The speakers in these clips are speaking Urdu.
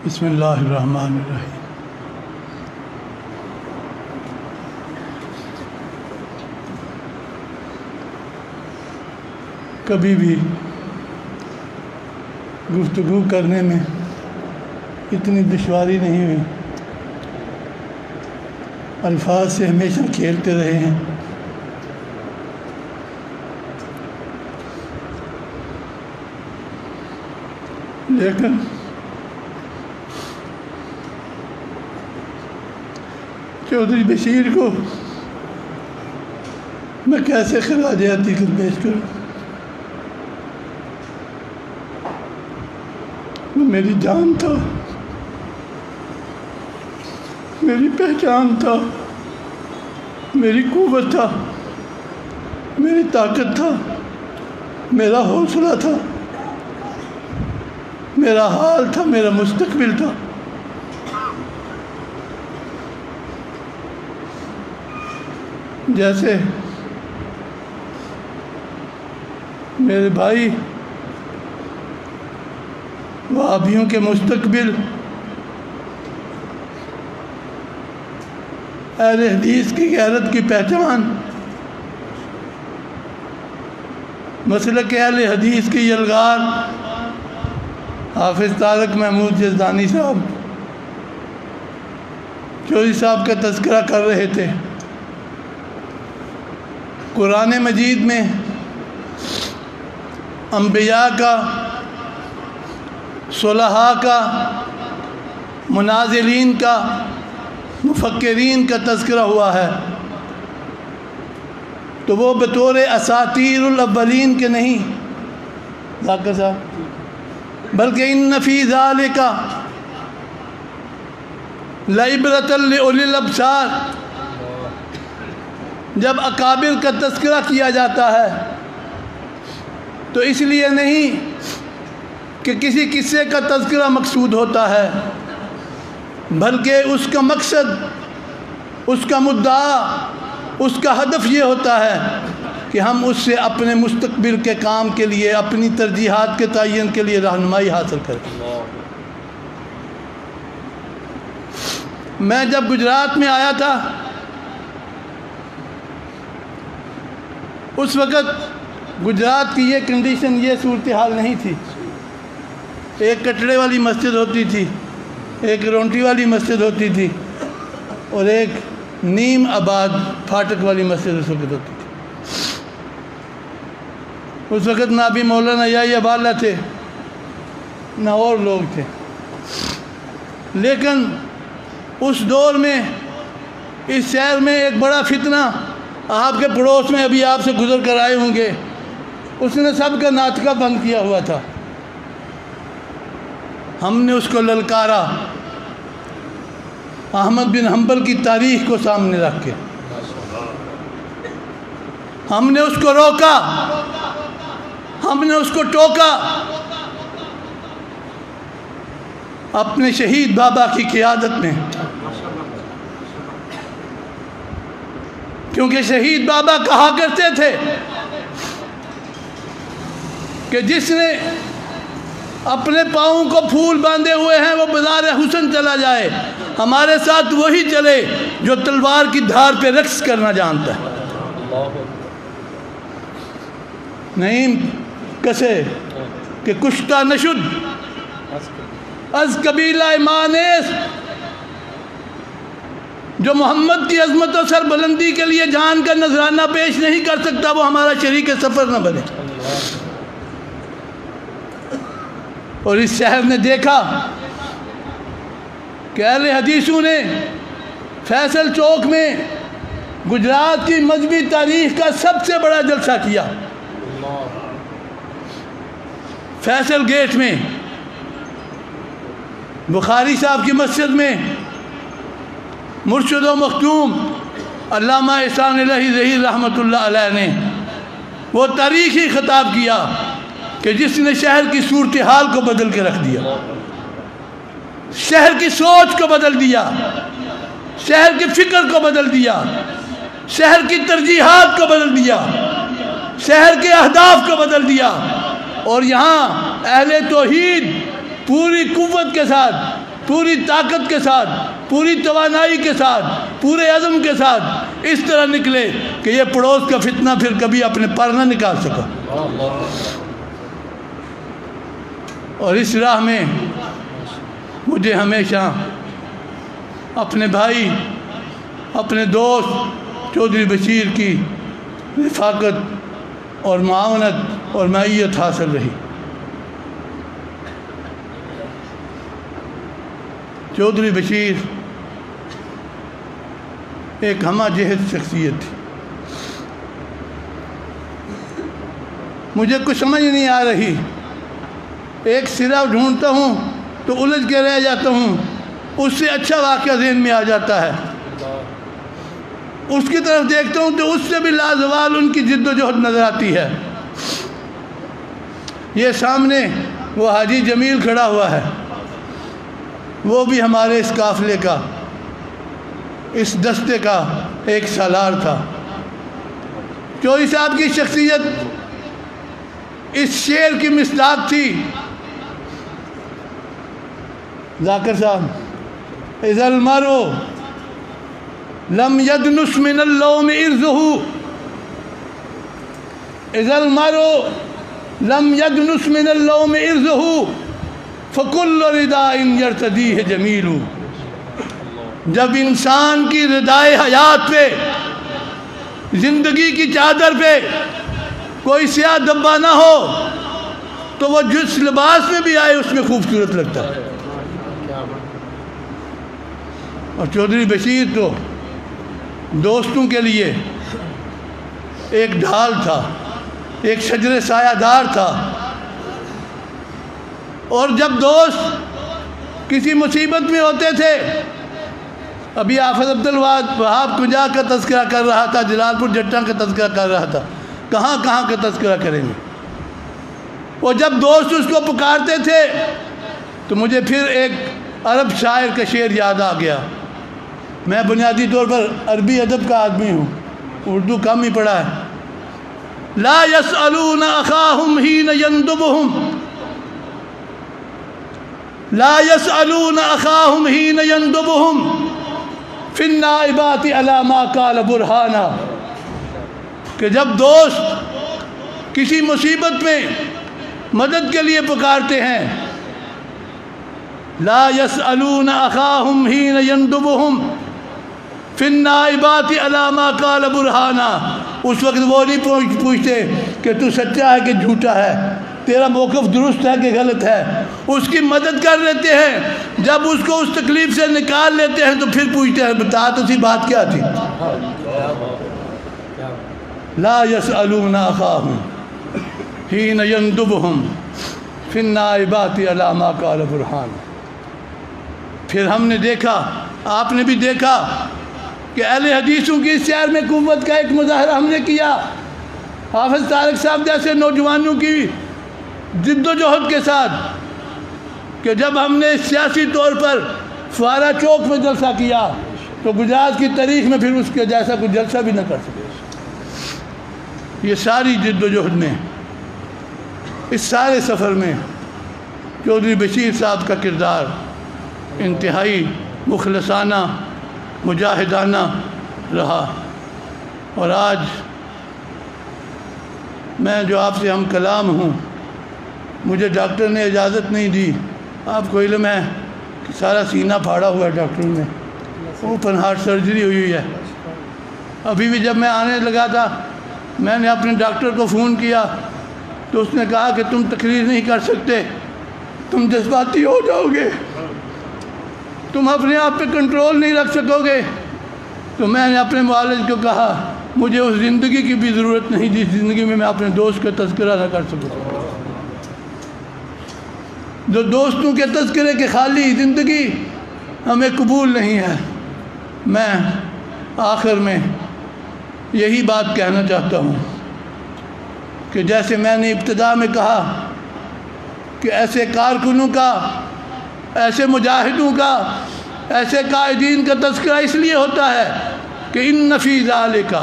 بسم اللہ الرحمن الرحیم۔ کبھی بھی گفتگو کرنے میں اتنی دشواری نہیں ہوئی، الفاظ سے ہمیشہ کھیلتے رہے ہیں۔ لیکن چودھری بشیر کو میں کیسے خراج عقیدت پیش کروں؟ وہ میری جان تھا، میری پہچان تھا، میری قوت تھا، میری طاقت تھا، میرا حوصلہ تھا، میرا حال تھا، میرا مستقبل تھا۔ جیسے میرے بھائی وہابیوں کے مستقبل، اہل حدیث کی غیرت کی پہچان، مسلک اہل حدیث کی یلغار حافظ طارق محمود یزدانی صاحب چودھری صاحب کا تذکرہ کر رہے تھے۔ قرآن مجید میں انبیاء کا، صلحاء کا، منازلین کا، مفکرین کا تذکرہ ہوا ہے، تو وہ بطور اساطیر الاولین کے نہیں ذاکر صاحب، بلکہ ان فی ذالک لعبرۃ لأولی الابصار، جب اکابر کا تذکرہ کیا جاتا ہے تو اس لیے نہیں کہ کسی قصے کا تذکرہ مقصود ہوتا ہے، بلکہ اس کا مقصد، اس کا مدعا، اس کا ہدف یہ ہوتا ہے کہ ہم اس سے اپنے مستقبل کے کام کے لیے، اپنی ترجیحات کے تعین کے لیے رہنمائی حاصل کریں۔ میں جب گجرات میں آیا تھا اس وقت گجرات کی یہ کنڈیشن، یہ صورتحال نہیں تھی۔ ایک کٹڑے والی مسجد ہوتی تھی، ایک رونٹی والی مسجد ہوتی تھی، اور ایک نیم آباد پھاٹک والی مسجد اس وقت ہوتی تھی۔ اس وقت نہ ابھی مولانا یحییٰ والا تھے، نہ اور لوگ تھے، لیکن اس دور میں، اس شہر میں ایک بڑا فتنہ آپ کے پڑوس میں ابھی آپ سے گزر کر آئے ہوں گے، اس نے سب کا ناطقہ بند کیا ہوا تھا۔ ہم نے اس کو للکارا، احمد بن حنبل کی تاریخ کو سامنے رکھ کے ہم نے اس کو روکا، ہم نے اس کو ٹوکا، اپنے شہید بابا کی قیادت میں، کیونکہ شہید بابا کہا کرتے تھے کہ جس نے اپنے پاؤں کو پھول باندھے ہوئے ہیں وہ بازار حسن چلا جائے، ہمارے ساتھ وہی چلے جو تلوار کی دھار پہ رقص کرنا جانتا ہے۔ نہیں کسے کہ کشتہ نشد از قبیلہ مانیس، جو محمد کی عظمت و سربلندی کے لیے جان کا نذرانہ پیش نہیں کر سکتا، وہ ہمارا شریک سفر نہ بنے۔ اور اس شہر نے دیکھا کہ اہل حدیثوں نے فیصل چوک میں گجرات کی مذہبی تاریخ کا سب سے بڑا جلسہ کیا۔ فیصل گیٹ میں، بخاری صاحب کی مسجد میں، مرشد و مختوم علامہ احسان الہی ظہیر رحمۃ اللہ علیہ نے وہ تاریخی خطاب کیا کہ جس نے شہر کی صورتحال کو بدل کے رکھ دیا، شہر کی سوچ کو بدل دیا، شہر کی فکر کو بدل دیا، شہر کی ترجیحات کو بدل دیا، شہر کے اہداف کو بدل دیا، اور یہاں اہل توحید پوری قوت کے ساتھ پوری طاقت کے ساتھ، پوری توانائی کے ساتھ، پورے عزم کے ساتھ اس طرح نکلے کہ یہ پڑوس کا فتنہ پھر کبھی اپنے پر نہ نکال سکا۔ اور اس راہ میں مجھے ہمیشہ اپنے بھائی، اپنے دوست چودھری بشیر کی رفاقت اور معاونت اور معیت حاصل رہی۔ چودھری بشیر ایک ہمہ جہت شخصیت تھی۔ مجھے کچھ سمجھ نہیں آ رہی، ایک سرا ڈھونڈتا ہوں تو الجھ کے رہ جاتا ہوں، اس سے اچھا واقعہ ذہن میں آ جاتا ہے، اس کی طرف دیکھتا ہوں تو اس سے بھی لازوال ان کی جد و جہد نظر آتی ہے۔ یہ سامنے وہ حاجی جمیل کھڑا ہوا ہے، وہ بھی ہمارے اس قافلے کا، اس دستے کا ایک سالار تھا۔ چودھری صاحب کی شخصیت اس شعر کی مصداق تھی، ذاکر صاحب، اذا المرء لم يدنس من اللوم ارزه، اذا المرء لم يدنس من اللوم ارزه فكل رداء يرتديه جمیل۔ جب انسان کی ردائے حیات پہ، زندگی کی چادر پہ کوئی سیاہ دبا نہ ہو تو وہ جس لباس میں بھی آئے اس میں خوبصورت لگتا ہے۔ اور چودھری بشیر تو دوستوں کے لیے ایک ڈھال تھا، ایک شجر سایہ دار تھا، اور جب دوست کسی مصیبت میں ہوتے تھے، ابھی حافظ عبدالوہاب کنجا کا تذکرہ کر رہا تھا، جلال پور جٹاں کا تذکرہ کر رہا تھا، کہاں کا تذکرہ کریں گے، وہ جب دوست اس کو پکارتے تھے تو مجھے پھر ایک عرب شاعر کا شعر یاد آ گیا۔ میں بنیادی طور پر عربی ادب کا آدمی ہوں، اردو کم ہی پڑھا ہے۔ لا يسألون أخاهم حين يندبهم، لا يسألون أخاهم حين يندبهم في النائبات على ما قال برهانا، کہ جب دوست کسی مصیبت میں مدد کے لیے پکارتے ہیں، لا يسألون أخاهم حين يندبهم في النائبات على ما قال برهانا، اس وقت وہ نہیں پوچھتے کہ تو سچا ہے کہ جھوٹا ہے، تیرا موقف درست ہے کہ غلط ہے، اس کی مدد کر لیتے ہیں۔ جب اس کو اس تکلیف سے نکال لیتے ہیں تو پھر پوچھتے ہیں بتا تو سی بات کیا تھی۔ لا يسألون أخاهم حين يندبهم في النائبات على ما قال برهانا۔ پھر ہم نے دیکھا، آپ نے بھی دیکھا کہ اہل حدیثوں کی اس شہر میں قوت کا ایک مظاہرہ ہم نے کیا، حافظ طارق صاحب جیسے نوجوانوں کی جد و جہد کے ساتھ، کہ جب ہم نے سیاسی طور پر فوارہ چوک میں جلسہ کیا تو گجرات کی تاریخ میں پھر اس کے جیسا کوئی جلسہ بھی نہ کر سکے۔ یہ ساری جد و جہد میں، اس سارے سفر میں چودھری بشیر صاحب کا کردار انتہائی مخلصانہ، مجاہدانہ رہا۔ اور آج میں جو آپ سے ہم کلام ہوں، مجھے ڈاکٹر نے اجازت نہیں دی، آپ کو علم ہے کہ سارا سینہ پھاڑا ہوا ہے ڈاکٹر نے، اوپن ہارٹ سرجری ہوئی ہے۔ ابھی بھی جب میں آنے لگا تھا میں نے اپنے ڈاکٹر کو فون کیا تو اس نے کہا کہ تم تقریر نہیں کر سکتے، تم جذباتی ہو جاؤ گے، تم اپنے آپ پہ کنٹرول نہیں رکھ سکو گے۔ تو میں نے اپنے معالج کو کہا مجھے اس زندگی کی بھی ضرورت نہیں جس زندگی میں اپنے دوست کا تذکرہ نہ کر سکوں، جو دوستوں کے تذکرے کے خالی زندگی ہمیں قبول نہیں ہے۔ میں آخر میں یہی بات کہنا چاہتا ہوں کہ جیسے میں نے ابتدا میں کہا کہ ایسے کارکنوں کا، ایسے مجاہدوں کا، ایسے قائدین کا تذکرہ اس لیے ہوتا ہے کہ ان فی ذالک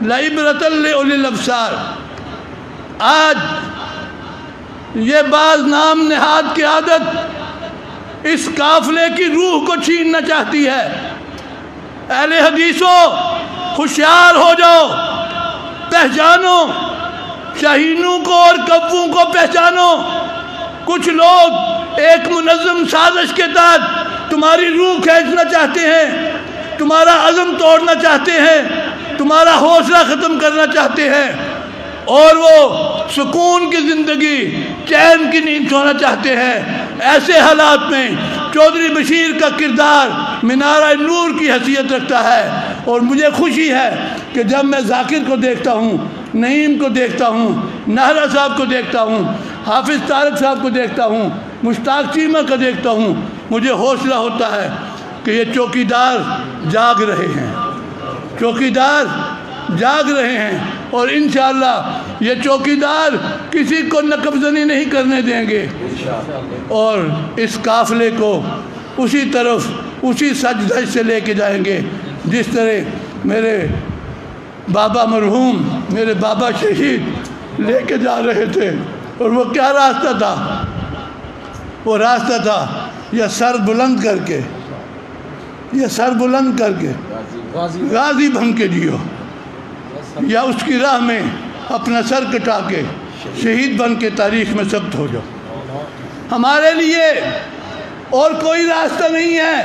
لعبرۃ لأولی الابصار۔ آج یہ بعض نام نہاد کی عادت اس قافلے کی روح کو چھیننا چاہتی ہے۔ اہل حدیثوں ہوشیار ہو جاؤ، پہچانو شاہینوں کو اور کبوں کو پہچانو۔ کچھ لوگ ایک منظم سازش کے تحت تمہاری روح کھینچنا چاہتے ہیں، تمہارا عزم توڑنا چاہتے ہیں، تمہارا حوصلہ ختم کرنا چاہتے ہیں، اور وہ سکون کی زندگی، چین کی نیند سونا چاہتے ہیں۔ ایسے حالات میں چودھری بشیر کا کردار منارہ نور کی حیثیت رکھتا ہے، اور مجھے خوشی ہے کہ جب میں ذاکر کو دیکھتا ہوں، نعیم کو دیکھتا ہوں، نہرہ صاحب کو دیکھتا ہوں، حافظ طارق صاحب کو دیکھتا ہوں، مشتاق چیمہ کو دیکھتا ہوں، مجھے حوصلہ ہوتا ہے کہ یہ چوکیدار جاگ رہے ہیں، چوکیدار جاگ رہے ہیں، اور انشاءاللہ یہ چوکیدار کسی کو نقب زنی نہیں کرنے دیں گے، اور اس قافلے کو اسی طرف، اسی سج دھج سے لے کے جائیں گے جس طرح میرے بابا مرحوم، میرے بابا شہید لے کے جا رہے تھے۔ اور وہ کیا راستہ تھا؟ وہ راستہ تھا یہ سر بلند کر کے، یہ سر بلند کر کے غازی بن کے جیو، یا اس کی راہ میں اپنا سر کٹا کے شہید بن کے تاریخ میں ثبت ہو جاؤ۔ ہمارے لیے اور کوئی راستہ نہیں ہے،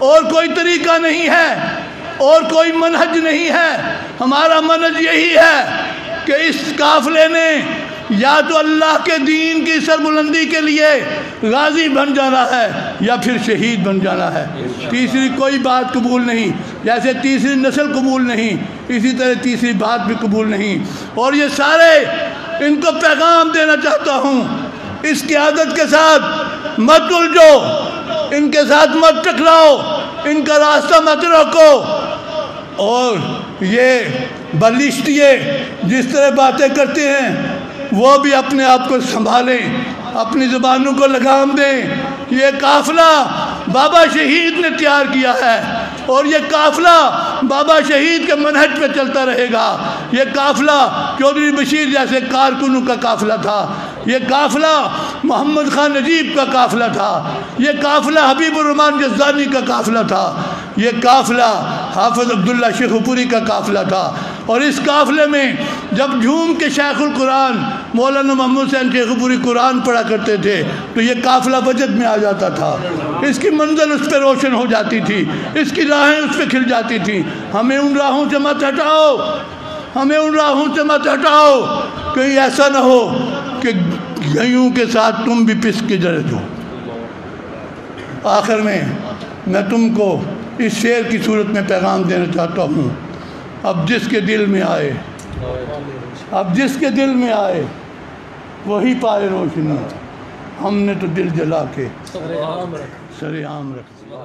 اور کوئی طریقہ نہیں ہے، اور کوئی منہج نہیں ہے۔ ہمارا منہج یہی ہے کہ اس قافلے نے یا تو اللہ کے دین کی سربلندی کے لیے غازی بن جانا ہے یا پھر شہید بن جانا ہے۔ تیسری کوئی بات قبول نہیں، جیسے تیسری نسل قبول نہیں، اسی طرح تیسری بات بھی قبول نہیں۔ اور یہ سارے ان کو پیغام دینا چاہتا ہوں، اس قیادت کے ساتھ مت الجھو، ان کے ساتھ مت ٹکراؤ، ان کا راستہ مت روکو، اور یہ بلشتیے جس طرح باتیں کرتے ہیں وہ بھی اپنے آپ کو سنبھالیں، اپنی زبانوں کو لگام دیں۔ یہ قافلہ بابا شہید نے تیار کیا ہے، اور یہ قافلہ بابا شہید کے منہج پہ چلتا رہے گا۔ یہ قافلہ چودھری بشیر جیسے کارکنوں کا قافلہ تھا، یہ قافلہ محمد خان نجیب کا قافلہ تھا، یہ قافلہ حبیب الرحمن جزانی کا قافلہ تھا، یہ قافلہ حافظ عبداللہ شیخ پوری کا قافلہ تھا۔ اور اس قافلے میں جب جھوم کے شیخ القرآن مولانا محمد حسین شیخ پوری قرآن پڑھا کرتے تھے تو یہ قافلہ وجد میں آ جاتا تھا، اس کی منزل اس پہ روشن ہو جاتی تھی، اس کی راہیں اس پہ کھل جاتی تھیں۔ ہمیں ان راہوں سے مت ہٹاؤ، ہمیں ان راہوں سے مت ہٹاؤ، کہیں ایسا نہ ہو کہ گیوں کے ساتھ تم بھی پس کے جڑ دو۔ آخر میں تم کو اس شعر کی صورت میں پیغام دینا چاہتا ہوں، اب جس کے دل میں آئے، اب جس کے دل میں آئے وہی پائے روشنی، ہم نے تو دل جلا کے سر عام رکھ دیا۔